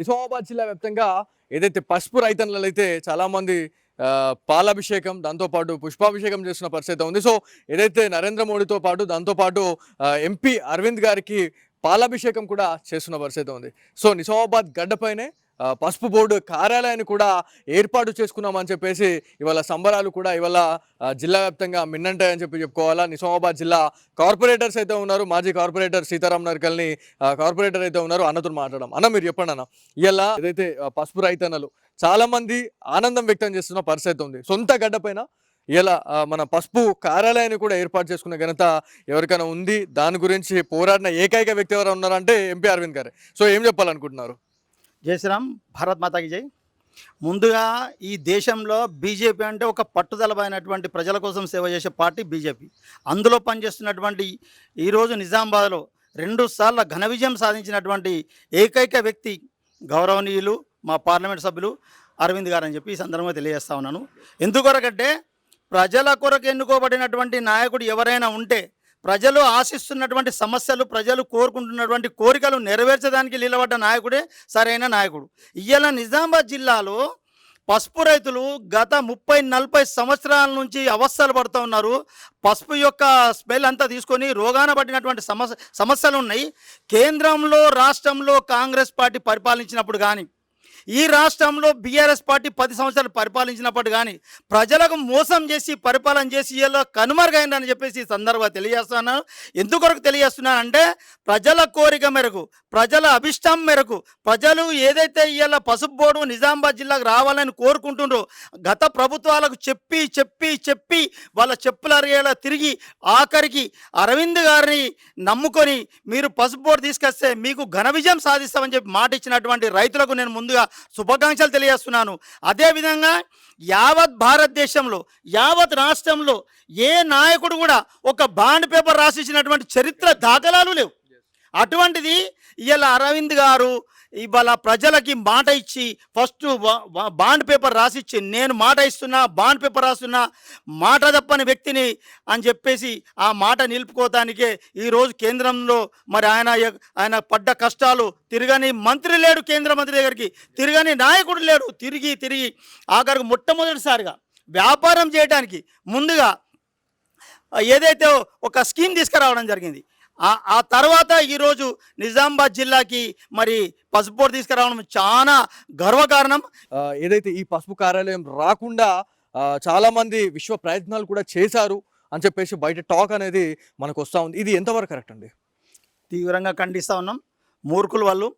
నిజామాబాద్ జిల్లా వ్యాప్తంగా ఏదైతే పసుపు రైతన్నలైతే చాలామంది పాలాభిషేకం దాంతోపాటు పుష్పాభిషేకం చేస్తున్న పరిస్థితి ఉంది. సో ఏదైతే నరేంద్ర మోడీతో పాటు దాంతోపాటు ఎంపీ అరవింద్ గారికి పాలాభిషేకం కూడా చేస్తున్న పరిస్థితి ఉంది. సో నిజామాబాద్ గడ్డపైనే పసుపు బోర్డు కార్యాలయాన్ని కూడా ఏర్పాటు చేసుకున్నామని చెప్పేసి ఇవాళ సంబరాలు కూడా ఇవాళ జిల్లా వ్యాప్తంగా మిన్నంటాయని చెప్పుకోవాలా. నిజామాబాద్ జిల్లా కార్పొరేటర్స్ అయితే ఉన్నారు. మాజీ కార్పొరేటర్ సీతారాం నర్కల్ని కార్పొరేటర్ అయితే ఉన్నారు. అన్నతో మాట్లాడడం. అన్న మీరు చెప్పండి అన్న, ఇవాళ ఏదైతే పసుపు రైతన్నలు చాలా మంది ఆనందం వ్యక్తం చేస్తున్న పరిస్థితి ఉంది. సొంత గడ్డపైన ఇలా మన పసుపు కార్యాలయాన్ని కూడా ఏర్పాటు చేసుకున్న ఘనత ఎవరికైనా ఉంది. దాని గురించి పోరాడిన ఏకైక వ్యక్తి ఎవరు ఉన్నారంటే ఎంపీ అరవింద్ గారే. సో ఏం చెప్పాలనుకుంటున్నారు? జై శ్రీరామ్, భారత్ మాతాకి జై. ముందుగా ఈ దేశంలో బీజేపీ అంటే ఒక పట్టుదలమైనటువంటి ప్రజల కోసం సేవ చేసే పార్టీ బీజేపీ. అందులో పనిచేస్తున్నటువంటి ఈరోజు నిజామాబాద్లో 2 సార్లు ఘన విజయం సాధించినటువంటి ఏకైక వ్యక్తి గౌరవనీయులు మా పార్లమెంట్ సభ్యులు అరవింద్ గారు అని చెప్పి ఈ సందర్భంగా తెలియజేస్తా ఉన్నాను. ఎందుకొరకంటే ప్రజల కొరకు ఎన్నుకోబడినటువంటి నాయకుడు ఎవరైనా ఉంటే ప్రజలు ఆశిస్తున్నటువంటి సమస్యలు, ప్రజలు కోరుకుంటున్నటువంటి కోరికలు నెరవేర్చడానికి నిలబడ్డ నాయకుడే సరైన నాయకుడు. ఇవాళ నిజామాబాద్ జిల్లాలో పసుపు రైతులు గత 30-40 సంవత్సరాల నుంచి అవస్థలు పడుతూ ఉన్నారు. పసుపు యొక్క స్మెల్ అంతా తీసుకొని రోగాన పడినటువంటి సమస్యలు ఉన్నాయి. కేంద్రంలో రాష్ట్రంలో కాంగ్రెస్ పార్టీ పరిపాలించినప్పుడు కానీ, ఈ రాష్ట్రంలో బీఆర్ఎస్ పార్టీ 10 సంవత్సరాలు పరిపాలించినప్పుడు కానీ ప్రజలకు మోసం చేసి పరిపాలన చేసి ఇలా కనుమరుగైందని చెప్పేసి ఈ సందర్భంగా తెలియజేస్తున్నాను. ఎందుకొరకు తెలియజేస్తున్నానంటే ప్రజల కోరిక మేరకు, ప్రజల అభిష్టం మేరకు ప్రజలు ఏదైతే ఇవాళ పసుపు బోర్డు నిజామాబాద్ జిల్లాకు రావాలని కోరుకుంటుండ్రో గత ప్రభుత్వాలకు చెప్పి చెప్పి చెప్పి వాళ్ళ చెప్పుల అరిగేలా తిరిగి ఆఖరికి అరవింద్ గారిని నమ్ముకొని మీరు పసుపు బోర్డు తీసుకొస్తే మీకు ఘన విజయం సాధిస్తామని చెప్పి మాట ఇచ్చినటువంటి రైతులకు నేను ముందుగా శుభాకాంక్షలు తెలియజేస్తున్నాను. అదేవిధంగా యావత్ భారతదేశంలో, యావత్ రాష్ట్రంలో ఏ నాయకుడు కూడా ఒక బాండ్ పేపర్ రాసిచ్చినటువంటి చరిత్ర దాఖలాలు లేవు. అటువంటిది ఇవాళ అరవింద్ గారు ఇవాళ ప్రజలకి మాట ఇచ్చి ఫస్ట్ బాండ్ పేపర్ రాసిచ్చి నేను మాట ఇస్తున్నా, బాండ్ పేపర్ రాస్తున్నా, మాట తప్పని వ్యక్తిని అని చెప్పేసి ఆ మాట నిలుపుకోవటానికే ఈరోజు కేంద్రంలో మరి ఆయన పడ్డ కష్టాలు, తిరగని మంత్రి లేడు కేంద్ర మంత్రి దగ్గరికి, తిరగని నాయకుడు లేడు. తిరిగి ఆఖరికి మొట్టమొదటిసారిగా వ్యాపారం చేయడానికి ముందుగా ఏదైతే ఒక స్కీమ్ తీసుకురావడం జరిగింది. ఆ తర్వాత ఈరోజు నిజామాబాద్ జిల్లాకి మరి పసుపు బోర్డు తీసుకురావడం చాలా గర్వకారణం. ఏదైతే ఈ పసుపు కార్యాలయం రాకుండా చాలామంది విశ్వ ప్రయత్నాలు కూడా చేశారు అని చెప్పేసి బయట టాక్ అనేది మనకు వస్తూ ఉంది. ఇది ఎంతవరకు కరెక్ట్ అండి? తీవ్రంగా ఖండిస్తూ ఉన్నాం. మూర్ఖులు వాళ్ళు,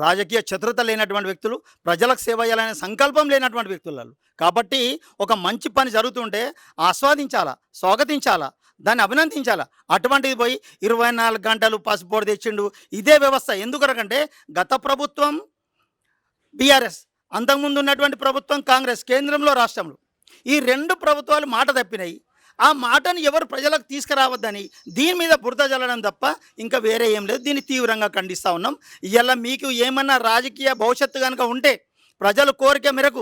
రాజకీయ చతురత లేనటువంటి వ్యక్తులు, ప్రజలకు సేవ చేయాలనే సంకల్పం లేనటువంటి వ్యక్తులు వాళ్ళు. కాబట్టి ఒక మంచి పని జరుగుతుంటే ఆస్వాదించాలా, స్వాగతించాలా, దాన్ని అభినందించాలా. అటువంటిది పోయి 24 గంటలు పసుపు బోర్డు తెచ్చిండు. ఇదే వ్యవస్థ. ఎందుకొరకంటే గత ప్రభుత్వం బీఆర్ఎస్, అంతకుముందు ఉన్నటువంటి ప్రభుత్వం కాంగ్రెస్, కేంద్రంలో రాష్ట్రంలో ఈ 2 ప్రభుత్వాలు మాట తప్పినాయి. ఆ మాటను ఎవరు ప్రజలకు తీసుకురావద్దని దీని మీద బురద జల్లడం తప్ప ఇంకా వేరే ఏం లేదు. దీన్ని తీవ్రంగా ఖండిస్తూ ఉన్నాం. ఇలా మీకు ఏమన్నా రాజకీయ భవిష్యత్తు కనుక ఉంటే ప్రజల కోరిక మేరకు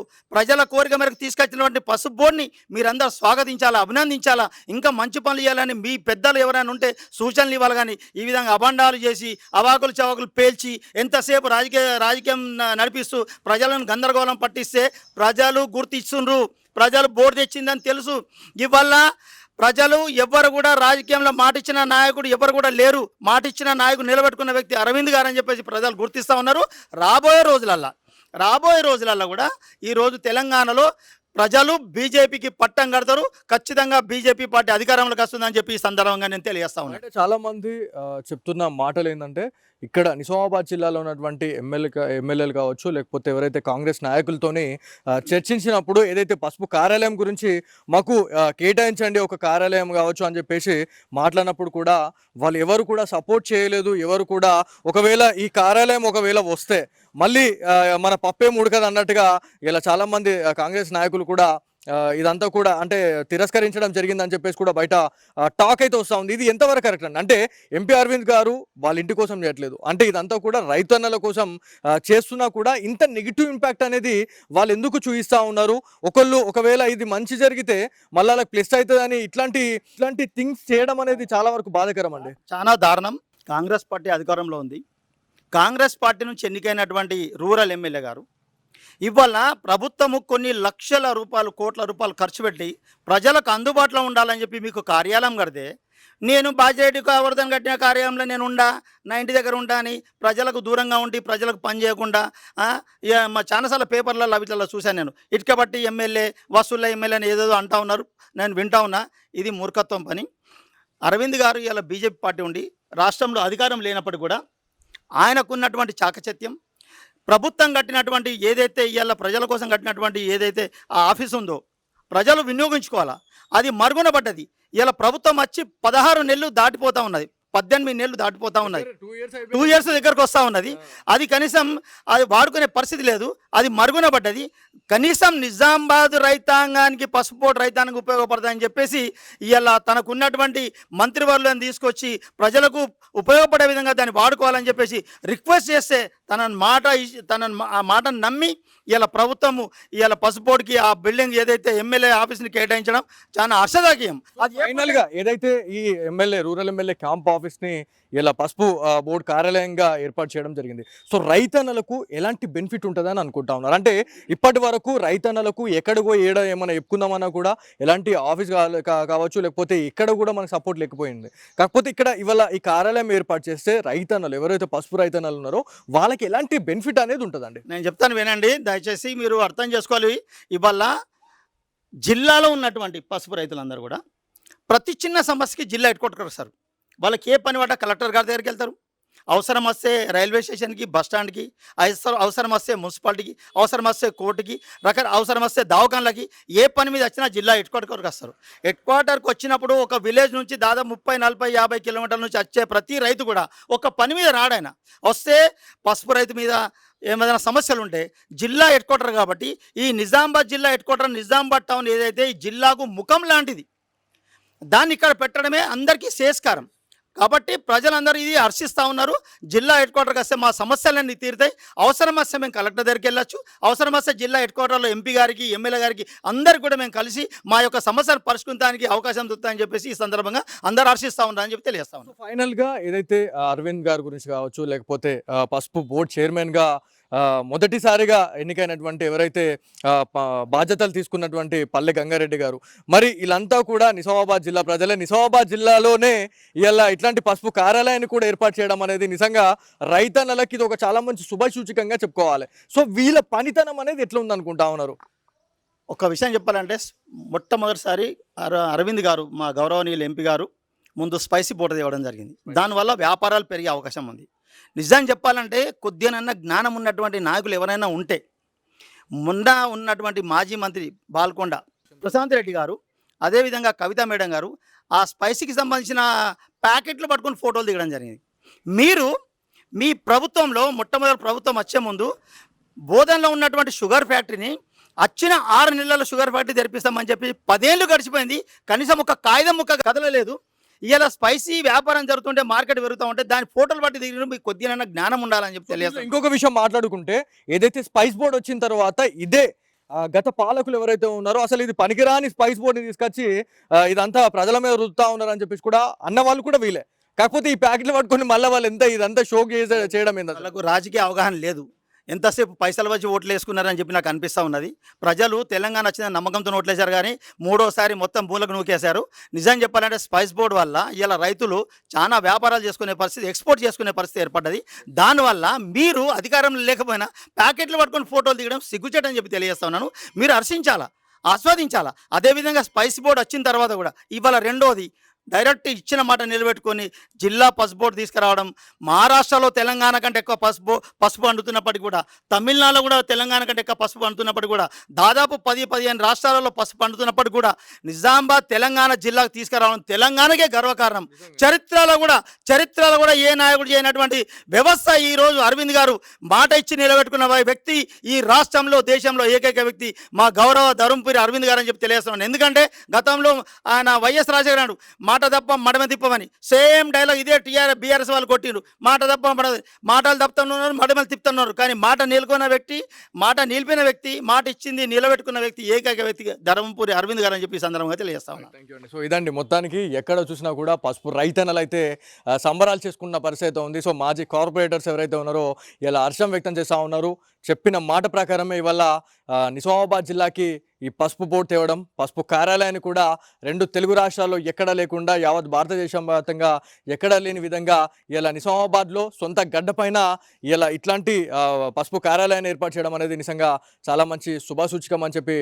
తీసుకొచ్చినటువంటి పసుపు బోర్డుని మీరందరూ స్వాగతించాలా, అభినందించాలా. ఇంకా మంచి పనులు చేయాలని మీ పెద్దలు ఎవరైనా ఉంటే సూచనలు ఇవ్వాలి. కానీ ఈ విధంగా అబండాలు చేసి అవాకులు చవాకులు పేల్చి ఎంతసేపు రాజకీయం నడిపిస్తూ ప్రజలను గందరగోళం పట్టిస్తే ప్రజలు గుర్తిస్తుండ్రు. ప్రజలు బోర్డు తెచ్చిందని తెలుసు. ఇవల్ల ప్రజలు ఎవరు కూడా రాజకీయంలో మాటిచ్చిన నాయకుడు ఎవరు కూడా లేరు. మాటిచ్చిన నాయకుడు నిలబెట్టుకున్న వ్యక్తి అరవింద్ గారు అని చెప్పేసి ప్రజలు గుర్తిస్తూ ఉన్నారు. రాబోయే రోజులల్లో కూడా ఈరోజు తెలంగాణలో ప్రజలు బీజేపీకి పట్టం కడతారు. ఖచ్చితంగా బీజేపీ పార్టీ అధికారంలోకి వస్తుందని చెప్పి ఈ సందర్భంగా నేను తెలియజేస్తా ఉన్నాను. అంటే చాలా మంది చెప్తున్న మాటలు ఏంటంటే ఇక్కడ నిజామాబాద్ జిల్లాలో ఉన్నటువంటి ఎమ్మెల్యేలు కావచ్చు, లేకపోతే ఎవరైతే కాంగ్రెస్ నాయకులతోని చర్చించినప్పుడు ఏదైతే పసుపు కార్యాలయం గురించి మాకు కేటాయించండి ఒక కార్యాలయం కావచ్చు అని చెప్పేసి మాట్లాడినప్పుడు కూడా వాళ్ళు ఎవరు కూడా సపోర్ట్ చేయలేదు. ఎవరు కూడా ఒకవేళ ఈ కార్యాలయం వస్తే మళ్ళీ మన పప్పేం ఉడకదు అన్నట్టుగా ఇలా చాలామంది కాంగ్రెస్ నాయకులు కూడా ఇదంతా కూడా అంటే తిరస్కరించడం జరిగిందని చెప్పేసి కూడా బయట టాక్ అయితే వస్తూ ఉంది. ఇది ఎంతవరకు కరెక్ట్ అండి? అంటే ఎంపీ అరవింద్ గారు వాళ్ళ ఇంటి కోసం చేయట్లేదు, అంటే ఇదంతా కూడా రైతన్నల కోసం చేస్తున్నా కూడా ఇంత నెగిటివ్ ఇంపాక్ట్ అనేది వాళ్ళు ఎందుకు చూపిస్తూ ఉన్నారు? ఒకవేళ ఇది మంచి జరిగితే మళ్ళీ వాళ్ళకి ప్లస్ అవుతుందని ఇట్లాంటి థింగ్స్ చేయడం అనేది చాలా వరకు బాధాకరం అండి. చాలా దారుణం. కాంగ్రెస్ పార్టీ అధికారంలో ఉంది. కాంగ్రెస్ పార్టీ నుంచి ఎన్నికైనటువంటి రూరల్ ఎమ్మెల్యే గారు ఇవాళ ప్రభుత్వము కొన్ని లక్షల రూపాయలు కోట్ల రూపాయలు ఖర్చు పెట్టి ప్రజలకు అందుబాటులో ఉండాలని చెప్పి మీకు కార్యాలయం కడితే నేను బాధ్యత గోవర్ధన్ కట్టిన కార్యాలయంలో నేను నా ఇంటి దగ్గర ఉంటా అని ప్రజలకు దూరంగా ఉండి ప్రజలకు పని చేయకుండా మా చాలాసార్లు పేపర్లలో అవిట్లలో చూశాను నేను. ఇటుక బట్టి ఎమ్మెల్యే వసూళ్ళ ఎమ్మెల్యే అని ఏదేదో అంటా ఉన్నారు, నేను వింటా ఉన్నా. ఇది మూర్ఖత్వం పని. అరవింద్ గారు ఇలా బీజేపీ పార్టీ ఉండి రాష్ట్రంలో అధికారం లేనప్పటికీ కూడా ఆయనకున్నటువంటి చాకచత్యం, ప్రభుత్వం కట్టినటువంటి ఏదైతే ఇవాళ ప్రజల కోసం కట్టినటువంటి ఏదైతే ఆ ఆఫీస్ ఉందో ప్రజలు వినియోగించుకోవాలా, అది మరుగున పడ్డది. ఇలా ప్రభుత్వం వచ్చి 16 నెలలు దాటిపోతూ ఉన్నది, 18 నెలలు దాటిపోతూ ఉన్నది, 2 ఇయర్స్ దగ్గరకు వస్తూ ఉన్నది. అది కనీసం అది వాడుకునే పరిస్థితి లేదు, అది మరుగున పడ్డది. కనీసం నిజామాబాద్ రైతాంగానికి పసుపోటు రైతాంగానికి ఉపయోగపడదని చెప్పేసి ఇలా తనకున్నటువంటి మంత్రివర్యులను తీసుకొచ్చి ప్రజలకు ఉపయోగపడే విధంగా దాన్ని వాడుకోవాలని చెప్పేసి రిక్వెస్ట్ చేస్తే ఆ మాటను నమ్మి ఇలా ప్రభుత్వము ఇలా పసుపోటుకి ఆ బిల్డింగ్ ఏదైతే ఎమ్మెల్యే ఆఫీస్ని కేటాయించడం చాలా హర్షదాయకం. అది ఫైనల్ గా ఏదైతే ఈ రూరల్ ఎమ్మెల్యే క్యాంప్ ఆఫీస్ ని ఇలా పసుపు బోర్డు కార్యాలయంగా ఏర్పాటు చేయడం జరిగింది. సో రైతన్నలకు ఎలాంటి బెనిఫిట్ ఉంటుందని అనుకుంటా ఉన్నారు? అంటే ఇప్పటి వరకు రైతన్నలకు ఎక్కడికో ఏమైనా చెప్పుకుందామన్నా కూడా ఎలాంటి ఆఫీస్ కావచ్చు, లేకపోతే ఇక్కడ కూడా మనకు సపోర్ట్ లేకపోయింది. కాకపోతే ఇక్కడ ఇవాళ ఈ కార్యాలయం ఏర్పాటు చేస్తే రైతన్నలు ఎవరైతే పసుపు రైతన్నలు ఉన్నారో వాళ్ళకి ఎలాంటి బెనిఫిట్ అనేది ఉంటుందండి? నేను చెప్తాను వినండి, దయచేసి మీరు అర్థం చేసుకోవాలి. ఇవాళ జిల్లాలో ఉన్నటువంటి పసుపు రైతులందరూ కూడా ప్రతి చిన్న సమస్యకి జిల్లా హెడ్ క్వార్టర్కి వస్తారు. వాళ్ళకి ఏ పని పడ్డా కలెక్టర్ గారి దగ్గరికి వెళ్తారు, అవసరం వస్తే రైల్వే స్టేషన్కి, బస్ స్టాండ్కి, అవసరం వస్తే మున్సిపాలిటీకి, అవసరం వస్తే కోర్టుకి, అవసరం వస్తే దవాఖానలకి, ఏ పని మీద వచ్చినా జిల్లా హెడ్ క్వార్టర్కి వస్తారు. హెడ్ క్వార్టర్కి వచ్చినప్పుడు ఒక విలేజ్ నుంచి దాదాపు 30, 40, 50 కిలోమీటర్ల నుంచి వచ్చే ప్రతి రైతు కూడా ఒక పని మీద రాడాయన. వస్తే పసుపు రైతు మీద ఏమైనా సమస్యలు ఉంటే జిల్లా హెడ్ క్వార్టర్ కాబట్టి ఈ నిజామాబాద్ జిల్లా హెడ్ క్వార్టర్ నిజామాబాద్ టౌన్ ఏదైతే ఈ జిల్లాకు ముఖం లాంటిది, దాన్ని ఇక్కడ పెట్టడమే అందరికీ శ్రేయస్కారం. కాబట్టి ప్రజలందరూ ఇది హర్షిస్తూ ఉన్నారు. జిల్లా హెడ్ క్వార్టర్కి వస్తే మా సమస్యలన్నీ తీరుతాయి. అవసరం వస్తే మేము కలెక్టర్ దగ్గరికి వెళ్ళొచ్చు, అవసరం వస్తే జిల్లా హెడ్ క్వార్టర్లో ఎంపీ గారికి, ఎమ్మెల్యే గారికి అందరికీ కూడా మేము కలిసి మా యొక్క సమస్యలు పరిష్కరించడానికి అవకాశం దొరుకుతాయని చెప్పేసి ఈ సందర్భంగా అందరూ హర్షిస్తూ ఉన్నారని చెప్పి తెలియజేస్తా ఉన్నాం. ఫైనల్గా ఏదైతే అరవింద్ గారి గురించి కావచ్చు, లేకపోతే పసుపు బోర్డు చైర్మన్గా మొదటిసారిగా ఎన్నికైనటువంటి ఎవరైతే బాధ్యతలు తీసుకున్నటువంటి పల్లె గంగారెడ్డి గారు, మరి వీళ్ళంతా కూడా నిజామాబాద్ జిల్లా ప్రజలే. నిజామాబాద్ జిల్లాలోనే ఇలా ఇట్లాంటి పసుపు కార్యాలయాన్ని కూడా ఏర్పాటు చేయడం అనేది నిజంగా రైతన్నలకి ఇది ఒక చాలా మంచి శుభసూచకంగా చెప్పుకోవాలి. సో వీళ్ళ పనితనం అనేది ఎట్లా ఉందనుకుంటా ఉన్నారు? ఒక విషయం చెప్పాలంటే మొట్టమొదటిసారి అరవింద్ గారు, మా గౌరవనీయులు ఎంపీ గారు ముందు స్పైసీ బోర్డు ఇవ్వడం జరిగింది. దానివల్ల వ్యాపారాలు పెరిగే అవకాశం ఉంది. నిజం చెప్పాలంటే కొద్దిగానన్నా జ్ఞానం ఉన్నటువంటి నాయకులు ఎవరైనా ఉంటే, మొన్న ఉన్నటువంటి మాజీ మంత్రి బాల్కొండ ప్రశాంత్ రెడ్డి గారు, అదేవిధంగా కవిత మేడం గారు ఆ స్పైసీకి సంబంధించిన ప్యాకెట్లు పట్టుకొని ఫోటోలు దిగడం జరిగింది. మీరు మీ ప్రభుత్వంలో మొట్టమొదటి ప్రభుత్వం వచ్చే ముందు బోధనలో ఉన్నటువంటి షుగర్ ఫ్యాక్టరీని వచ్చిన 6 నెలల షుగర్ ఫ్యాక్టరీ తెరిపిస్తామని చెప్పి 10 ఏళ్ళు గడిచిపోయింది, కనీసం ఒక కాగితం ముక్క కదలలేదు. ఇలా స్పైసీ వ్యాపారం జరుగుతుంటే, మార్కెట్ పెరుగుతూ ఉంటే దాని ఫోటోలు బట్టి దిగిన మీకు కొద్దిగా జ్ఞానం ఉండాలని చెప్పి తెలియదు. ఇంకొక విషయం మాట్లాడుకుంటే, ఏదైతే స్పైస్ బోర్డు వచ్చిన తర్వాత ఇదే గత పాలకులు ఎవరైతే ఉన్నారో అసలు ఇది పనికిరాని స్పైస్ బోర్డుని తీసుకొచ్చి ఇదంతా ప్రజల మీద రుద్దుతా ఉన్నారని చెప్పేసి కూడా అన్న వాళ్ళు కూడా వీలే. కాకపోతే ఈ ప్యాకెట్లు పట్టుకొని మళ్ళీ వాళ్ళు ఇదంతా షో చేయడం ఏంటంటే వాళ్ళకు రాజకీయ అవగాహన లేదు. ఎంతసేపు పైసలు వచ్చి ఓట్లు వేసుకున్నారని చెప్పి నాకు అనిపిస్తూ ఉన్నది. ప్రజలు తెలంగాణ వచ్చిన నమ్మకంతో ఓట్లేశారు, కానీ మూడోసారి మొత్తం మూలకు నూకేశారు. నిజం చెప్పాలంటే స్పైస్ బోర్డు వల్ల ఇలా రైతులు చాలా వ్యాపారాలు చేసుకునే పరిస్థితి, ఎక్స్పోర్ట్ చేసుకునే పరిస్థితి ఏర్పడ్డది. దానివల్ల మీరు అధికారంలో లేకపోయినా ప్యాకెట్లు పట్టుకొని ఫోటోలు దిగడం సిగ్గుచేటని చెప్పి తెలియజేస్తా ఉన్నాను. మీరు హర్షించాలా, ఆస్వాదించాలా. అదేవిధంగా స్పైస్ బోర్డు వచ్చిన తర్వాత కూడా ఇవాళ రెండోది డైరెక్ట్ ఇచ్చిన మాట నిలబెట్టుకొని జిల్లా పసుపు బోర్డు తీసుకురావడం. మహారాష్ట్రలో తెలంగాణ కంటే ఎక్కువ పసుపు అంటున్నప్పటికీ కూడా, తమిళనాడులో కూడా తెలంగాణ కంటే ఎక్కువ పసుపు అంటున్నప్పటికీ కూడా, దాదాపు 10-15 రాష్ట్రాలలో పసుపు అంటున్నప్పటికీ కూడా నిజామాబాద్ తెలంగాణ జిల్లాకు తీసుకురావడం తెలంగాణకే గర్వకారణం. చరిత్రలో కూడా ఏ నాయకుడు చేయనటువంటి వ్యవస్థ ఈరోజు అరవింద్ గారు మాట ఇచ్చి నిలబెట్టుకున్న వ్యక్తి ఈ రాష్ట్రంలో, దేశంలో ఏకైక వ్యక్తి మా గౌరవ ధర్మపురి అరవింద్ గారు అని చెప్పి తెలియజేస్తున్నాను. ఎందుకంటే గతంలో ఆయన వైఎస్ రాజశేఖర మాట మాట తప్ప మడమ తిప్పమని సేమ్ డైలాగ్ ఇదే బీఆర్ఎస్ వాళ్ళు కొట్టిరు. మాట తప్ప మాటలు తప్పుతున్నారు, మడమలు తిప్పుతున్నారు. కానీ మాట నిలుకొన్న వ్యక్తి, మాట నిలిపిన వ్యక్తి, మాట ఇచ్చింది నిలబెట్టుకున్న వ్యక్తి ఏకైక వ్యక్తి ధర్మపురి అరవింద్ గారు అని చెప్పి ఈ సందర్భంగా తెలియజేస్తా ఉన్నాను. థ్యాంక్ యూ అండి. సో ఇదండి మొత్తానికి ఎక్కడ చూసినా కూడా పసుపు రైతన్నలు అయితే సంబరాలు చేసుకున్న పరిస్థితి ఉంది. సో మాజీ కార్పొరేటర్స్ ఎవరైతే ఉన్నారో ఇలా హర్షం వ్యక్తం చేస్తూ ఉన్నారు. చెప్పిన మాట ప్రకారమే ఇవాళ నిజామాబాద్ జిల్లాకి ఈ పసుపు బోర్డు తేవడం, పసుపు కార్యాలయాన్ని కూడా 2 తెలుగు రాష్ట్రాల్లో ఎక్కడా లేకుండా యావత్ భారతదేశం వ్యాప్తంగా ఎక్కడా లేని విధంగా ఇలా నిజామాబాద్లో సొంత గడ్డపైన ఇలా ఇట్లాంటి పసుపు కార్యాలయాన్ని ఏర్పాటు చేయడం అనేది నిజంగా చాలా మంచి శుభసూచకం అని చెప్పి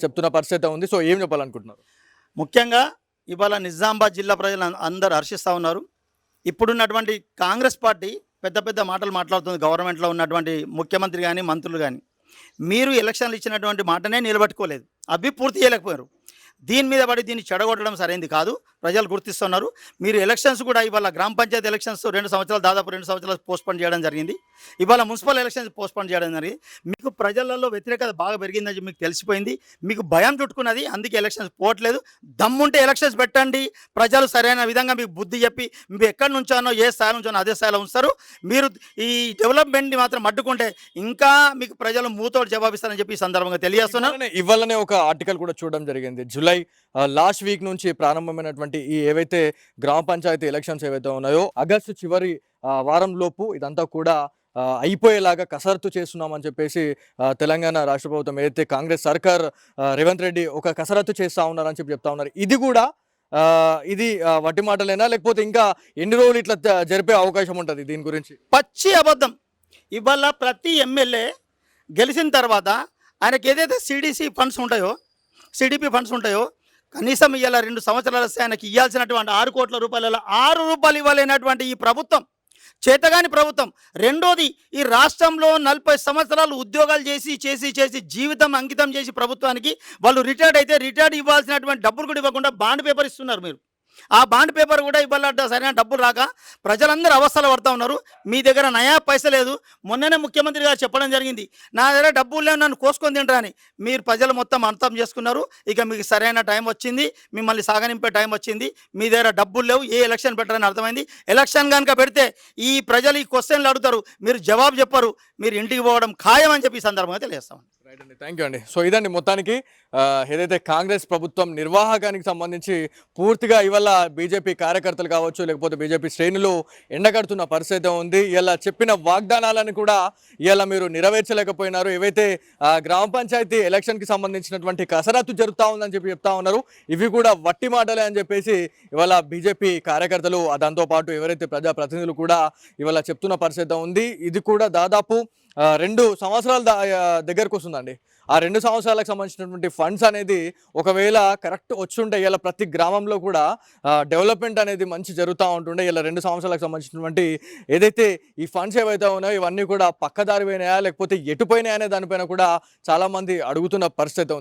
చెప్తున్న పరిస్థితి ఉంది. సో ఏం చెప్పాలనుకుంటున్నారు? ముఖ్యంగా ఇవాళ నిజామాబాద్ జిల్లా ప్రజలు అందరూ హర్షిస్తూ ఉన్నారు. ఇప్పుడున్నటువంటి కాంగ్రెస్ పార్టీ పెద్ద పెద్ద మాటలు మాట్లాడుతుంది. గవర్నమెంట్లో ఉన్నటువంటి ముఖ్యమంత్రి కానీ మంత్రులు కానీ మీరు ఎలక్షన్లు ఇచ్చినటువంటి మాటనే నిలబెట్టుకోలేదు, అవి పూర్తి చేయలేకపోయారు. దీని మీద పడి దీన్ని చెడగొట్టడం సరైనది కాదు, ప్రజలు గుర్తిస్తున్నారు. మీరు ఎలక్షన్స్ కూడా ఇవాళ గ్రామ పంచాయతీ ఎలక్షన్స్ 2 సంవత్సరాలు దాదాపు 2 సంవత్సరాలు పోస్ట్పోన్ చేయడం జరిగింది. ఇవాళ మున్సిపల్ ఎలక్షన్స్ పోస్ట్పోన్ చేయడం జరిగింది. మీకు ప్రజలలో వ్యతిరేకత బాగా పెరిగిందని మీకు తెలిసిపోయింది, మీకు భయం చుట్టుకున్నది, అందుకే ఎలక్షన్స్ పోవట్లేదు. దమ్ముంటే ఎలక్షన్స్ పెట్టండి, ప్రజలు సరైన విధంగా మీకు బుద్ధి చెప్పి మీరు ఎక్కడి నుంచానో ఏ స్థాయి నుంచానో అదే స్థాయిలో ఉంచుతారు. మీరు ఈ డెవలప్మెంట్ని మాత్రం అడ్డుకుంటే ఇంకా మీకు ప్రజలు మూతోడు జవాబిస్తారని చెప్పి ఈ సందర్భంగా తెలియజేస్తున్నాను. ఇవాళనే ఒక ఆర్టికల్ కూడా చూడడం జరిగింది. జూలై లాస్ట్ వీక్ నుంచి ప్రారంభమైనటువంటి ఈ ఏవైతే గ్రామ పంచాయతీ ఎలక్షన్స్ ఏవైతే ఉన్నాయో ఆగస్టు చివరి వారం లోపు ఇదంతా కూడా అయిపోయేలాగా కసరత్తు చేస్తున్నామని చెప్పేసి తెలంగాణ రాష్ట్ర ప్రభుత్వం ఏదైతే కాంగ్రెస్ సర్కార్ రేవంత్ రెడ్డి ఒక కసరత్తు చేస్తూ ఉన్నారని చెప్పి చెప్తా ఉన్నారు. ఇది కూడా ఇది వట్టి మాటలేనా, లేకపోతే ఇంకా ఎన్ని రోజులు ఇట్లా జరిపే అవకాశం ఉంటుంది? దీని గురించి పచ్చి అబద్ధం. ఇవాళ ప్రతి ఎమ్మెల్యే గెలిచిన తర్వాత ఆయనకి ఏదైతే సిడిసి ఫండ్స్ ఉంటాయో, సిడిపి ఫండ్స్ ఉంటాయో, కనీసం ఇవాళ 2 సంవత్సరాలు వస్తే ఆయనకి ఇవ్వాల్సినటువంటి 6 కోట్ల రూపాయలలో 6 రూపాయలు ఇవ్వలేనటువంటి ఈ ప్రభుత్వం చేతగాని ప్రభుత్వం. రెండోది, ఈ రాష్ట్రంలో 40 సంవత్సరాలు ఉద్యోగాలు చేసి జీవితం అంకితం చేసి ప్రభుత్వానికి వాళ్ళు రిటైర్డ్ అయితే రిటైర్డ్ ఇవ్వాల్సినటువంటి డబ్బులు కూడా ఇవ్వకుండా బాండ్ పేపర్ ఇస్తున్నారు. మీరు ఆ బాండ్ పేపర్ కూడా ఇవ్వాలంటే సరైన డబ్బులు రాక ప్రజలందరూ అవస్థలు పడుతూ ఉన్నారు. మీ దగ్గర నయా పైస లేదు. మొన్ననే ముఖ్యమంత్రి గారు చెప్పడం జరిగింది, నా దగ్గర డబ్బులు లేవు, నన్ను కోసుకొని తింటా అని. మీరు ప్రజలు మొత్తం అర్థం చేసుకున్నారు. ఇక మీకు సరైన టైం వచ్చింది, మిమ్మల్ని సాగనింపే టైం వచ్చింది. మీ దగ్గర డబ్బులు లేవు, ఏ ఎలక్షన్ పెట్టారని అర్థమైంది. ఎలక్షన్ కనుక పెడితే ఈ ప్రజలు ఈ క్వశ్చన్లు అడుగుతారు, మీరు జవాబు చెప్పరు, మీరు ఇంటికి పోవడం ఖాయం అని చెప్పి ఈ సందర్భంగా తెలియజేస్తాం. రైట్ అండి, థ్యాంక్ యూ అండి. సో ఇదండి మొత్తానికి ఏదైతే కాంగ్రెస్ ప్రభుత్వం నిర్వాహకానికి సంబంధించి పూర్తిగా ఇవాళ బీజేపీ కార్యకర్తలు కావచ్చు, లేకపోతే బీజేపీ శ్రేణులు ఎండగడుతున్న పరిస్థితి ఉంది. ఇలా చెప్పిన వాగ్దానాలను కూడా ఇలా మీరు నెరవేర్చలేకపోయినారు. ఏవైతే గ్రామ పంచాయతీ ఎలక్షన్కి సంబంధించినటువంటి కసరత్తు జరుగుతూ ఉందని చెప్పి చెప్తా ఉన్నారు, ఇవి కూడా వట్టి మాటలే అని చెప్పేసి ఇవాళ బీజేపీ కార్యకర్తలు దాంతోపాటు ఎవరైతే ప్రజాప్రతినిధులు కూడా ఇవాళ చెప్తున్న పరిస్థితి ఉంది. ఇది కూడా దాదాపు 2 సంవత్సరాల దగ్గరకు వస్తుందండి. ఆ 2 సంవత్సరాలకు సంబంధించినటువంటి ఫండ్స్ అనేది ఒకవేళ కరెక్ట్ వచ్చుంటే ఇలా ప్రతి గ్రామంలో కూడా డెవలప్మెంట్ అనేది మంచి జరుగుతూ ఉంటుండే. ఇలా 2 సంవత్సరాలకు సంబంధించినటువంటి ఏదైతే ఈ ఫండ్స్ ఏవైతే ఉన్నాయో ఇవన్నీ కూడా పక్కదారి పోయినాయా లేకపోతే ఎటుపోయినాయా అనే దానిపైన కూడా చాలామంది అడుగుతున్న పరిస్థితి ఉంది.